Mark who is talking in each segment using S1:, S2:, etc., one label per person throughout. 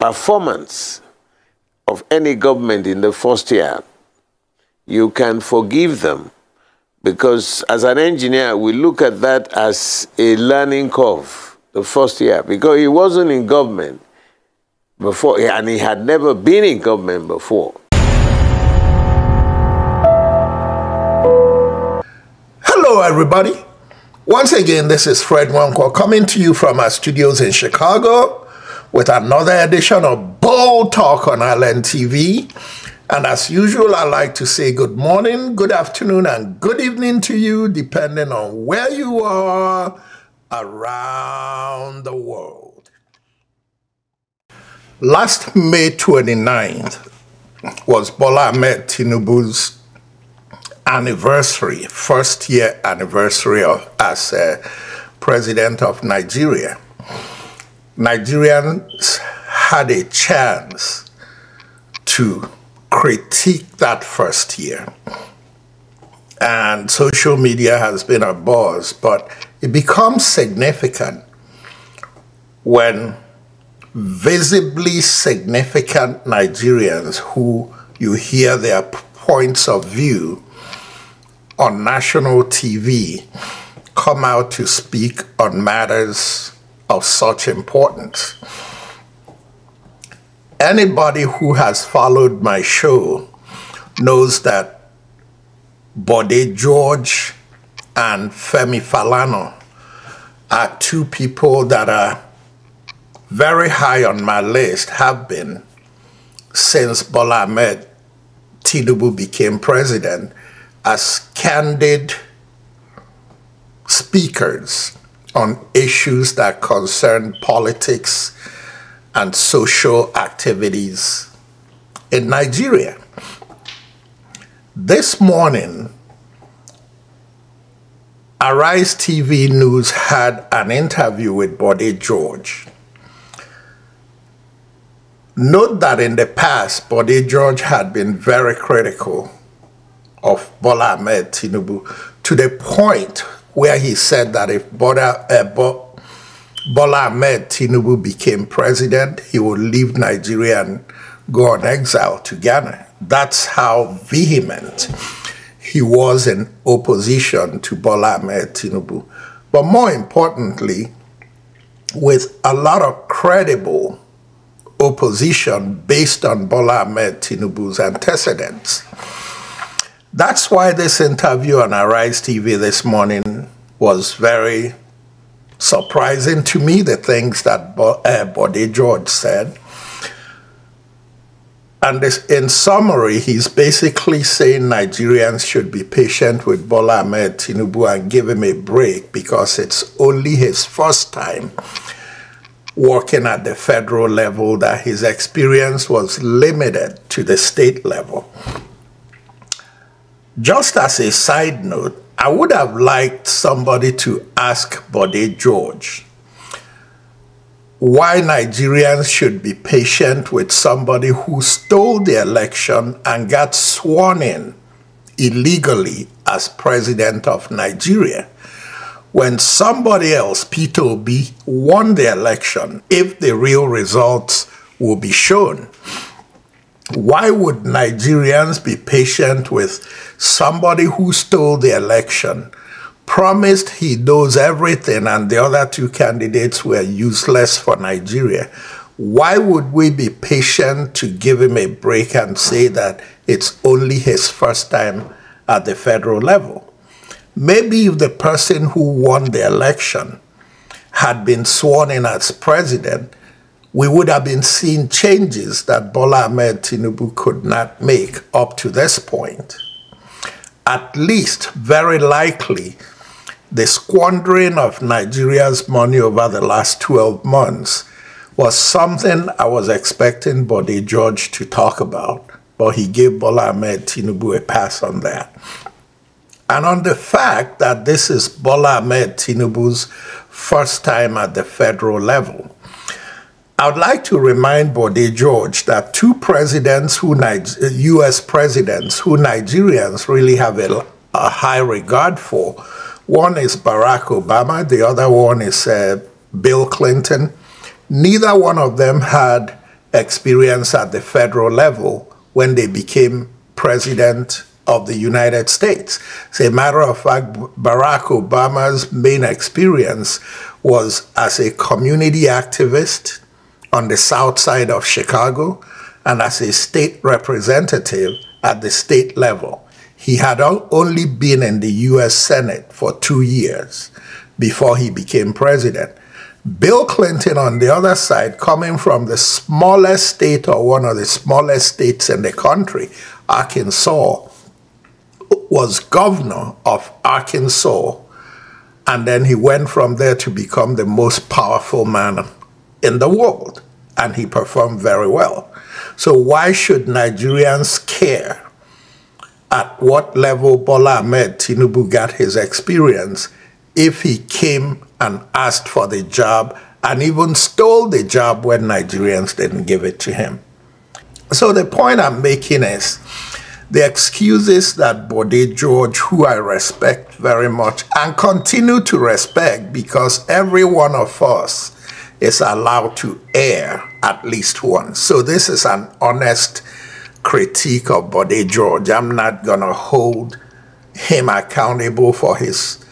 S1: performance of any government in the first year, you can forgive them, because as an engineer, we look at that as a learning curve, the first year, because he wasn't in government before, and he had never been in government before.
S2: Hello, everybody. Once again, this is Fred Wanko coming to you from our studios in Chicago with another edition of Bold Talk on Island TV. And as usual, I like to say good morning, good afternoon, and good evening to you, depending on where you are around the world. Last May 29th was Bola Ahmed Tinubu's anniversary, first year anniversary as president of Nigeria. Nigerians had a chance to critique that first year, and social media has been a buzz, but it becomes significant when visibly significant Nigerians who you hear their points of view on national TV come out to speak on matters of such importance. Anybody who has followed my show knows that Bode George and Femi Falana are two people that are very high on my list, have been since Bola Ahmed Tinubu became president, as candid speakers on issues that concern politics and social activities in Nigeria. This morning, Arise TV News had an interview with Bode George. Note that in the past, Bode George had been very critical of Bola Ahmed Tinubu, to the point where he said that if Bola Ahmed Tinubu became president, he would leave Nigeria and go on exile to Ghana. That's how vehement he was in opposition to Bola Ahmed Tinubu. But more importantly, with a lot of credible opposition based on Bola Ahmed Tinubu's antecedents. That's why this interview on Arise TV this morning was very surprising to me, the things that Bode George said. And this, in summary, he's basically saying Nigerians should be patient with Bola Ahmed Tinubu and give him a break because it's only his first time working at the federal level, that his experience was limited to the state level. Just as a side note, I would have liked somebody to ask Bode George why Nigerians should be patient with somebody who stole the election and got sworn in illegally as president of Nigeria, when somebody else, Peter Obi, won the election if the real results will be shown. Why would Nigerians be patient with somebody who stole the election, promised he knows everything, and the other two candidates were useless for Nigeria? Why would we be patient to give him a break and say that it's only his first time at the federal level? Maybe if the person who won the election had been sworn in as president, we would have been seeing changes that Bola Ahmed Tinubu could not make up to this point. At least, very likely, the squandering of Nigeria's money over the last 12 months was something I was expecting Bode George to talk about, but he gave Bola Ahmed Tinubu a pass on that. And on the fact that this is Bola Ahmed Tinubu's first time at the federal level, I would like to remind Bode George that two presidents, U.S. presidents, who Nigerians really have a high regard for, one is Barack Obama, the other one is Bill Clinton. Neither one of them had experience at the federal level when they became president of the United States. As a matter of fact, Barack Obama's main experience was as a community activist on the south side of Chicago and as a state representative at the state level. He had only been in the U.S. Senate for 2 years before he became president. Bill Clinton, on the other side, coming from the smallest state or one of the smallest states in the country, Arkansas, was governor of Arkansas, and then he went from there to become the most powerful man in the world, and he performed very well. So why should Nigerians care at what level Bola Ahmed Tinubu got his experience if he came and asked for the job and even stole the job when Nigerians didn't give it to him? So the point I'm making is, the excuses that Bode George, who I respect very much and continue to respect because every one of us is allowed to err at least once. So this is an honest critique of Bode George. I'm not going to hold him accountable for his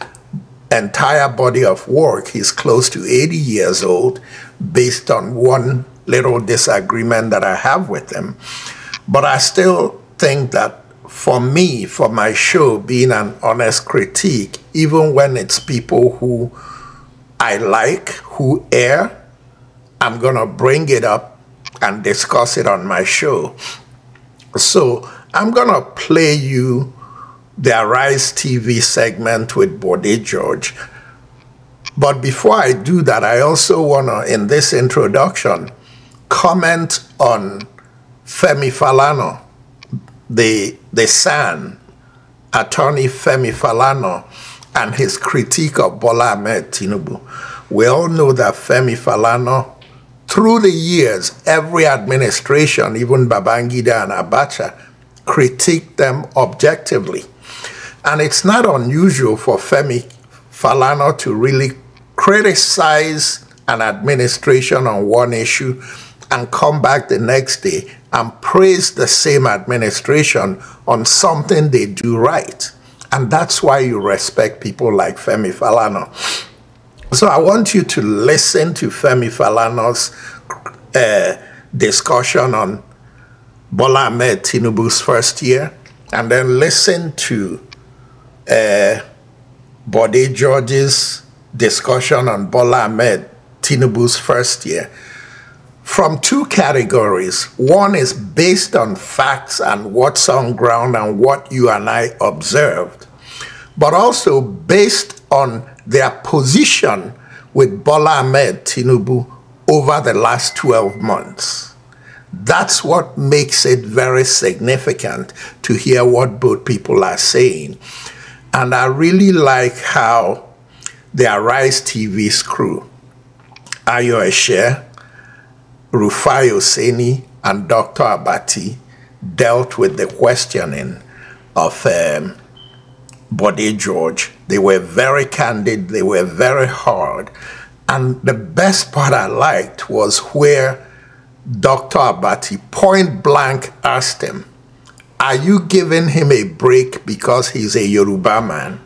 S2: entire body of work. He's close to 80 years old based on one little disagreement that I have with him. But I still think that for me, for my show, being an honest critique, even when it's people who I like, who err, I'm going to bring it up and discuss it on my show. So I'm going to play you the Arise TV segment with Bode George. But before I do that, I also want to, in this introduction, comment on Femi Falana, the SAN, attorney Femi Falana, and his critique of Bola Ahmed Tinubu. We all know that Femi Falana, through the years, every administration, even Babangida and Abacha, critiqued them objectively. And it's not unusual for Femi Falana to really criticize an administration on one issue and come back the next day and praise the same administration on something they do right. And that's why you respect people like Femi Falana. So I want you to listen to Femi Falana's discussion on Bola Ahmed Tinubu's first year, and then listen to Bode George's discussion on Bola Ahmed Tinubu's first year. From two categories. One is based on facts and what's on ground and what you and I observed, but also based on their position with Bola Ahmed Tinubu over the last 12 months. That's what makes it very significant to hear what both people are saying. And I really like how the Arise TV's crew, Ayo Eshe, Rufai Oseni, and Dr. Abati dealt with the questioning of Bode George. They were very candid, they were very hard. And the best part I liked was where Dr. Abati point blank asked him, are you giving him a break because he's a Yoruba man?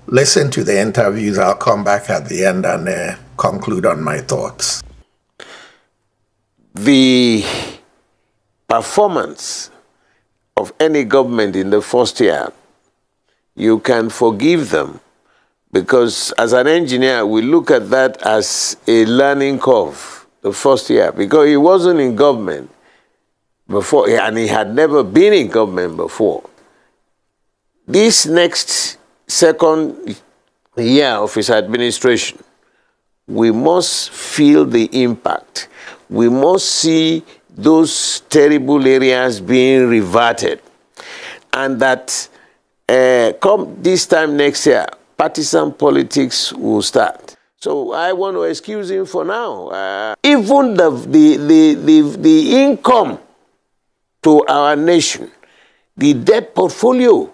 S2: Listen to the interviews. I'll come back at the end and conclude on my thoughts.
S1: The performance of any government in the first year, you can forgive them because as an engineer, we look at that as a learning curve, the first year, because he wasn't in government before and he had never been in government before. This next second year of his administration, we must feel the impact. We must see those terrible areas being reverted. And that come this time next year, partisan politics will start. So I want to excuse him for now. Even the income to our nation, the debt portfolio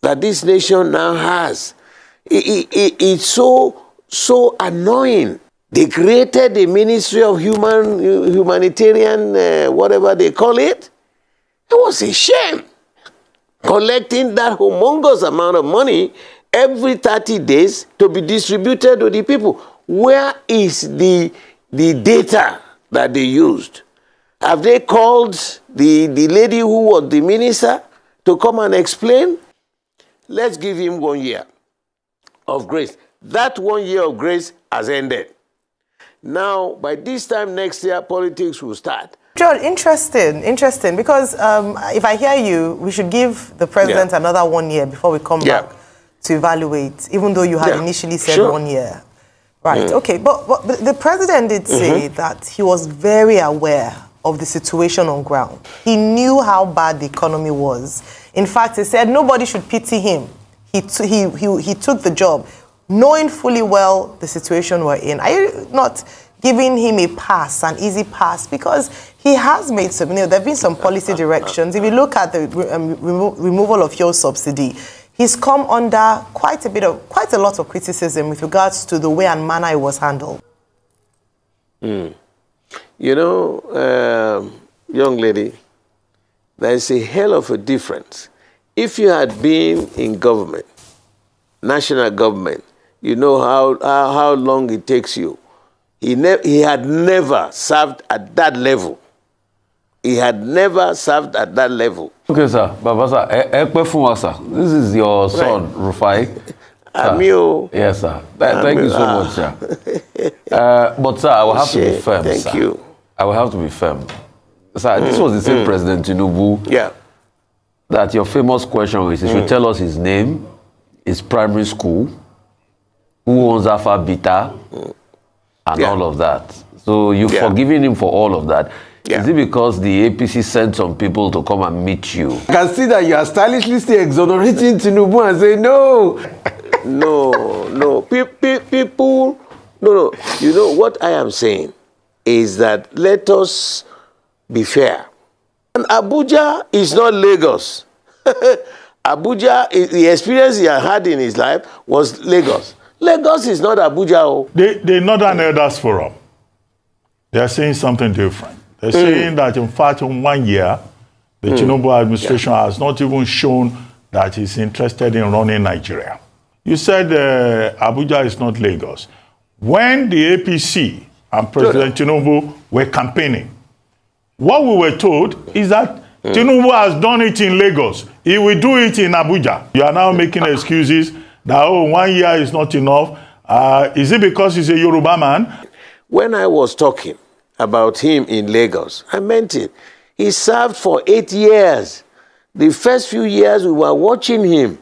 S1: that this nation now has, it's so annoying They created the Ministry of Humanitarian, whatever they call it. It was a shame. Collecting that humongous amount of money every 30 days to be distributed to the people. Where is the data that they used? Have they called the lady who was the minister to come and explain? Let's give him 1 year of grace. That 1 year of grace has ended. Now, by this time next year, politics will start.
S3: George, interesting, because if I hear you, we should give the president another 1 year before we come back to evaluate, even though you had initially said 1 year. Right, okay, but the president did say that he was very aware of the situation on ground. He knew how bad the economy was. In fact, he said nobody should pity him. He took the job, knowing fully well the situation we're in. Are you not giving him a pass, an easy pass? Because he has made some, there have been some policy directions. If you look at the removal of fuel subsidy, he's come under quite a lot of criticism with regards to the way and manner it was handled.
S1: You know, young lady, there's a hell of a difference. If you had been in government, national government, you know how long it takes you. He had never served at that level. He had never served at that level.
S4: Okay, sir. Baba, sir. This is your son, Rufai.
S1: Amio.
S4: Yes, sir. Thank you so much, sir. But, sir, I will have to be firm,
S1: Thank you.
S4: I will have to be firm. Sir, this was the same President Tinubu.
S1: Yeah.
S4: That your famous question is, he should tell us his name, his primary school, who owns Alpha Beta, and all of that. So you've forgiven him for all of that. Is it because the APC sent some people to come and meet you? I can see that you are stylishly still exonerating Tinubu and saying, no.
S1: No. People, no. You know, what I am saying is that let us be fair. And Abuja is not Lagos. Abuja, the experience he had in his life was Lagos. Lagos is not Abuja.
S2: The Northern Elders Forum, they are saying something different. They're saying that, in fact, in 1 year, the Tinubu administration has not even shown that he's interested in running Nigeria. You said Abuja is not Lagos. When the APC and President Tinubu were campaigning, what we were told is that Tinubu has done it in Lagos. He will do it in Abuja. You are now making excuses that, 1 year is not enough. Is it because he's a Yoruba man?
S1: When I was talking about him in Lagos, I meant it. He served for 8 years. The first few years, we were watching him.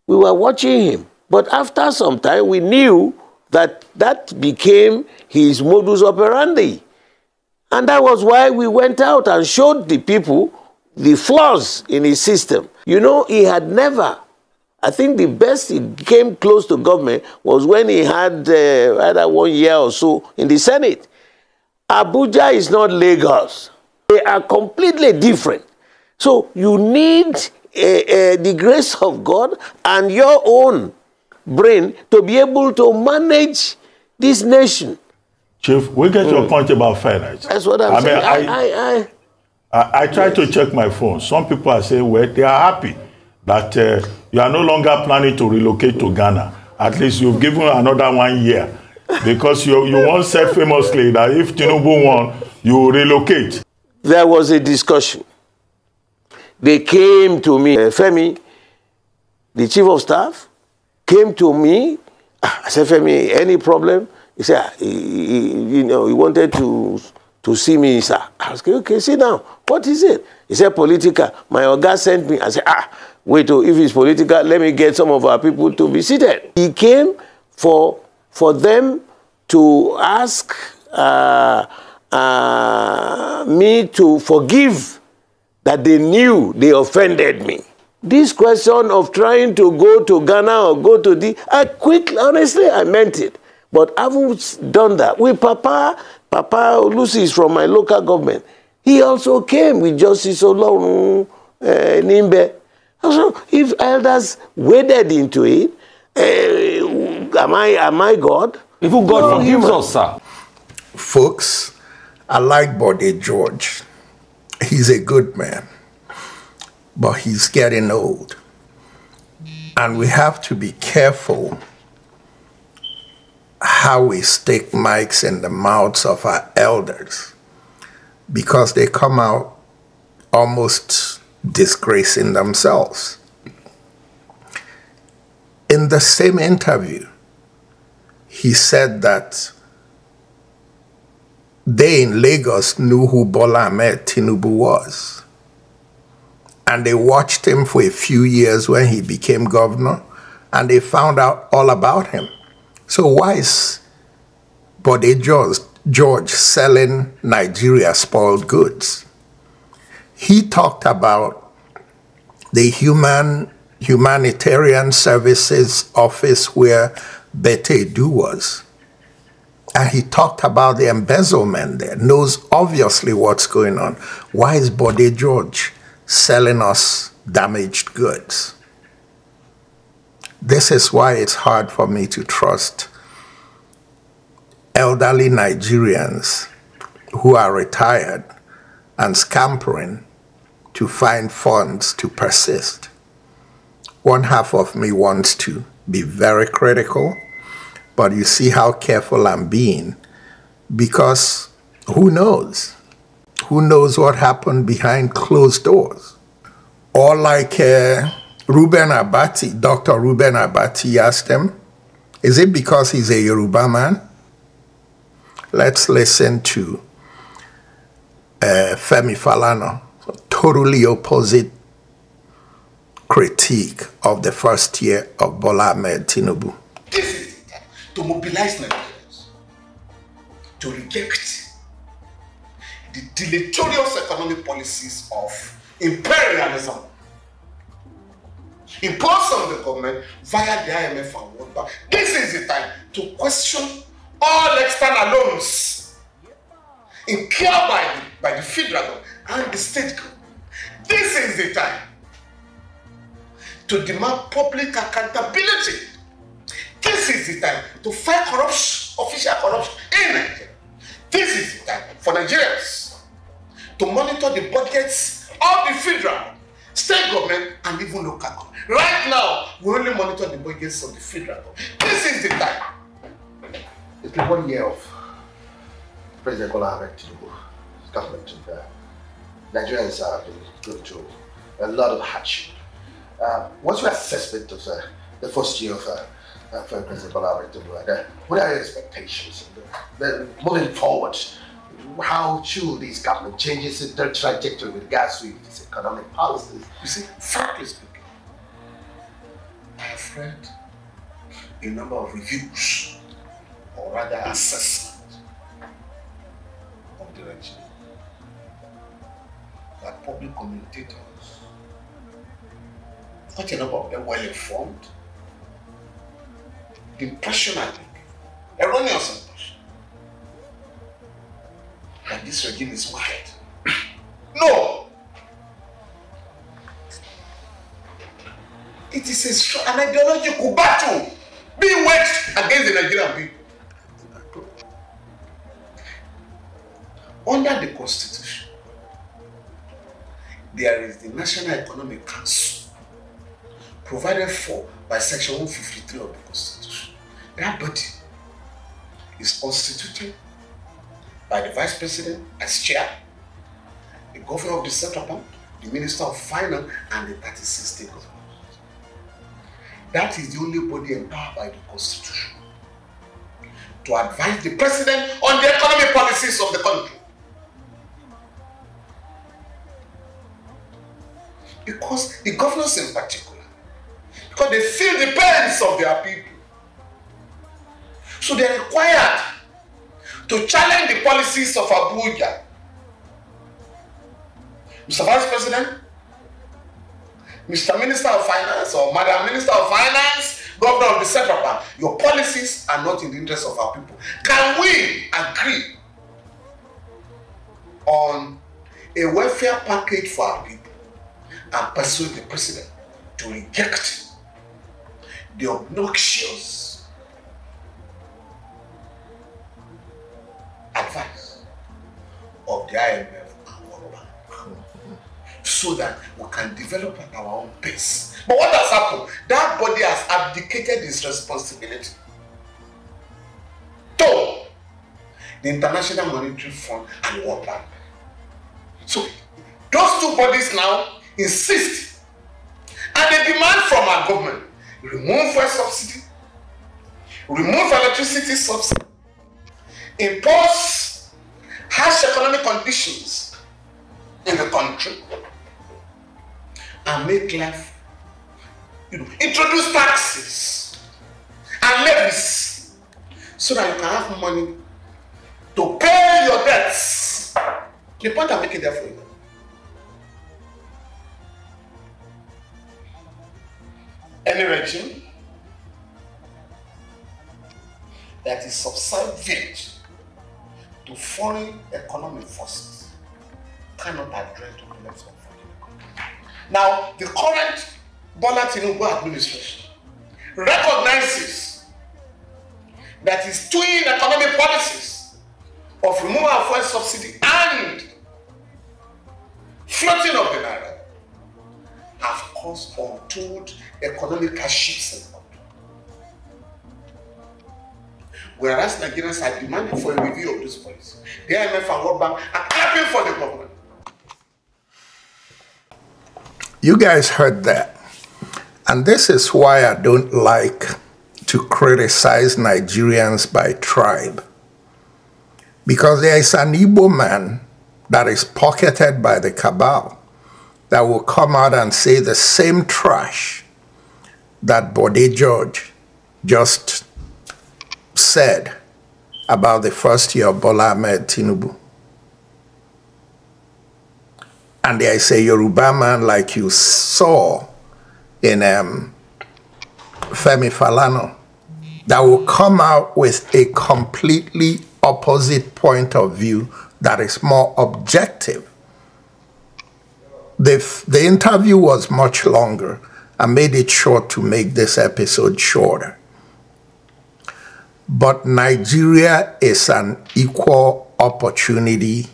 S1: But after some time, we knew that that became his modus operandi. And that was why we went out and showed the people the flaws in his system. You know, he had never, I think the best he came close to government was when he had either 1 year or so in the Senate. Abuja is not Lagos. They are completely different. So you need the grace of God and your own brain to be able to manage this nation.
S2: Chief, we get your point about fairness.
S1: That's what I'm saying.
S2: I try to check my phone. Some people are saying, well, they are happy that you are no longer planning to relocate to Ghana. At least you've given another 1 year. Because you once said famously that if Tinubu won, you will relocate.
S1: There was a discussion. They came to me, Femi, the chief of staff, came to me. I said, Femi, any problem? He said, he wanted to see me, sir. I was like, okay, sit down. What is it? He said, political. My Oga sent me. I said, wait, if it's political, let me get some of our people to be seated. He came for them to ask me to forgive that they knew they offended me. This question of trying to go to Ghana or go to honestly, I meant it. But I haven't done that. With Papa Lucy is from my local government. He also came with Justice Olorun Nimbe. So if elders waded into it, am I God?
S4: Even God forgives us, sir.
S2: Folks, I like Bode George. He's a good man, but he's getting old. And we have to be careful how we stick mics in the mouths of our elders, because they come out almost disgracing themselves. In the same interview, he said that they in Lagos knew who Bola Ahmed Tinubu was. And they watched him for a few years when he became governor, and they found out all about him. So why is Bode George selling Nigeria spoiled goods? He talked about the humanitarian services office where Bete was. And he talked about the embezzlement there, knows obviously what's going on. Why is Bode George selling us damaged goods? This is why it's hard for me to trust elderly Nigerians who are retired and scampering to find funds to persist. One half of me wants to be very critical, but you see how careful I'm being, because who knows? Who knows what happened behind closed doors? Or like Reuben Abati, Dr. Reuben Abati asked him, is it because he's a Yoruba man? Let's listen to Femi Falana, totally opposite critique of the first year of Bola Ahmed Tinubu.
S5: This is the time to mobilize Nigerians, to reject the deleterious economic policies of imperialism imposed on the government via the IMF and World Bank. This is the time to question all external loans incurred by the federal government and the state government. This is the time to demand public accountability. This is the time to fight corruption, official corruption in Nigeria. This is the time for Nigerians to monitor the budgets of the federal, state government, and even local government. Right now, we only monitor the budgets of the federal government. This is the time. It's been 1 year of President Bola Ahmed Tinubu's government. Nigerians have been going through a lot of hardship. What's your assessment of the first year of President Bola Ahmed Tinubu? What are your expectations? Moving forward, how should these government changes their trajectory with regards to its economic policies? You see, frankly speaking, I have read a number of reviews, or rather assessment of the regime, that public commentators, quite a number of them well informed. The impression I think, erroneous impression, that this regime is wicked. No! It is an ideological battle being waged against the Nigerian people. Under the Constitution, there is the National Economic Council, provided for by Section 153 of the Constitution. That body is constituted by the Vice President as chair, the Governor of the Central Bank, the Minister of Finance, and the 36 state governors. That is the only body empowered by the Constitution to advise the President on the economic policies of the country. Because the governors in particular, because they feel the pains of their people, so they are required to challenge the policies of Abuja. Mr. Vice President, Mr. Minister of Finance, or Madam Minister of Finance, Governor of the Central Bank, your policies are not in the interest of our people. Can we agree on a welfare package for our people and persuade the President to reject the obnoxious the IMF and World Bank, so that we can develop at our own pace. But what has happened? That body has abdicated its responsibility to the International Monetary Fund and World Bank. So those two bodies now insist, and they demand from our government, remove fuel subsidy, remove electricity subsidy, impose harsh economic conditions in the country, and make life, introduce taxes and levies so that you can have money to pay your debts. The point I'm making there for you. Any regime that is subservient to foreign economic forces cannot address the problems of foreign economy. Now, the current Bode Tinubu administration recognizes that its twin economic policies of removal of fuel subsidy and floating of the naira have caused untold economic hardships in the country. Whereas Nigerians are demanding for a review of this policy, the IMF and World Bank are clapping for the government.
S2: You guys heard that. And this is why I don't like to criticize Nigerians by tribe. Because there is an Igbo man that is pocketed by the cabal that will come out and say the same trash that Bode George just said about the first year of Bola Ahmed Tinubu. And there is a Yoruba man like you saw in Femi Falana that will come out with a completely opposite point of view that is more objective. The interview was much longer. I made it short to make this episode shorter. But Nigeria is an equal opportunity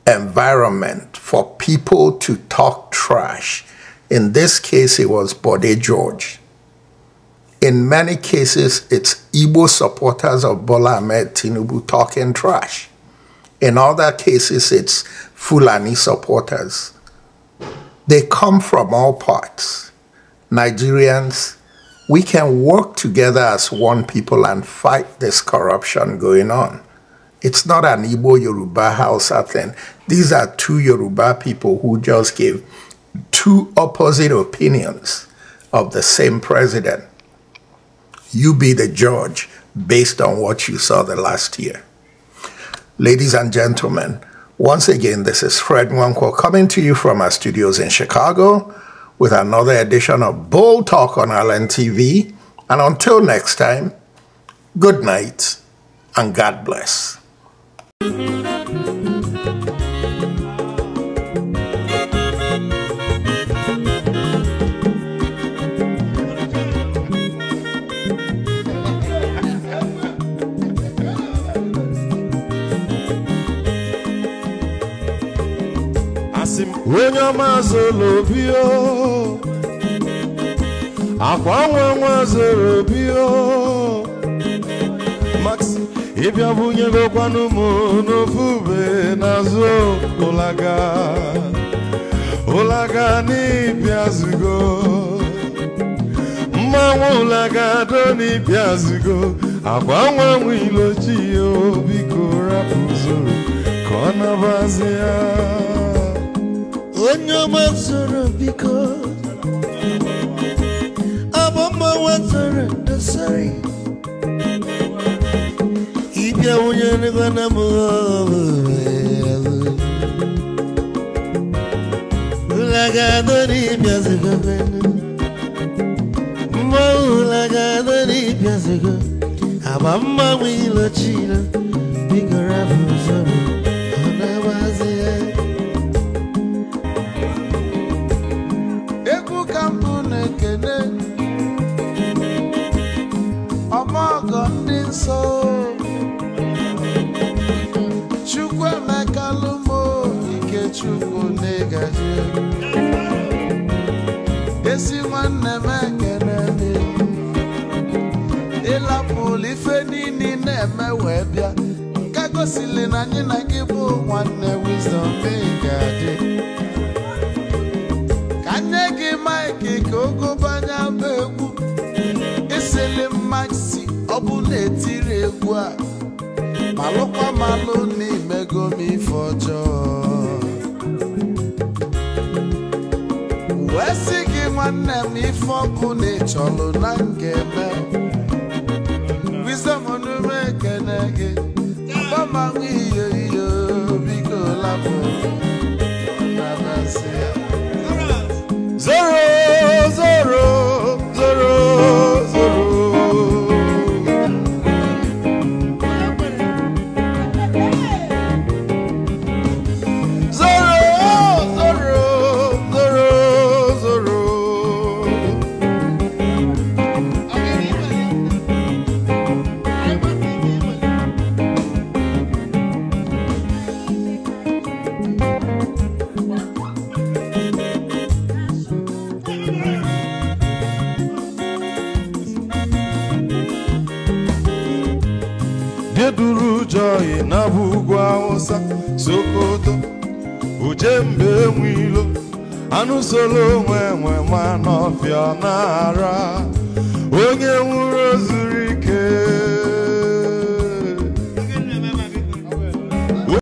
S2: environment for people to talk trash. In this case, it was Bode George. In many cases, it's Igbo supporters of Bola Ahmed Tinubu talking trash. In other cases, it's Fulani supporters. They come from all parts. Nigerians, we can work together as one people and fight this corruption going on. It's not an Igbo Yoruba Hausa thing. These are two Yoruba people who just gave two opposite opinions of the same president. You be the judge based on what you saw the last year. Ladies and gentlemen, once again, this is Fred Nwankwo coming to you from our studios in Chicago with another edition of Bold Talk on LNTV. And until next time, good night and God bless.
S6: When your mazolo bio, akwa mazolo bio, Max, if you bunye go kwanu mo no fube nazo olaga ni piazugo, olaga do ni piazugo, akwa wilo chiyo biko rapuzo, kona bazia. When your master because Abama was the sorry. If you're gonna move, like I don't even as a government, like I don't even as a go. Abama will a china, bigger of so Chukwa chukwu negaji esi nwanne m ekene ịlapụl ife niile na-eme wee bịa nke gosili na anyị na gị bụ nwanne wisdom ga-adị ka nye gị maịkị ka ogobanya bụ egwu isili mmaksi ọ bụ na-etiri egwu a malụkwa malụ n'imego m ife ọjọọ wee sị gị nwanne m ife ọkụ na ịchọlụ na ngeme wisdom onume ekene gị ọgbamanwụ iyo iyo biko lapụ nabasị ya zoro zoro zoro zoro Geduru joy na bugwa osa Sokoto Ujembe mwilo Anu solo mwe manofia nara Onye nwuro zurike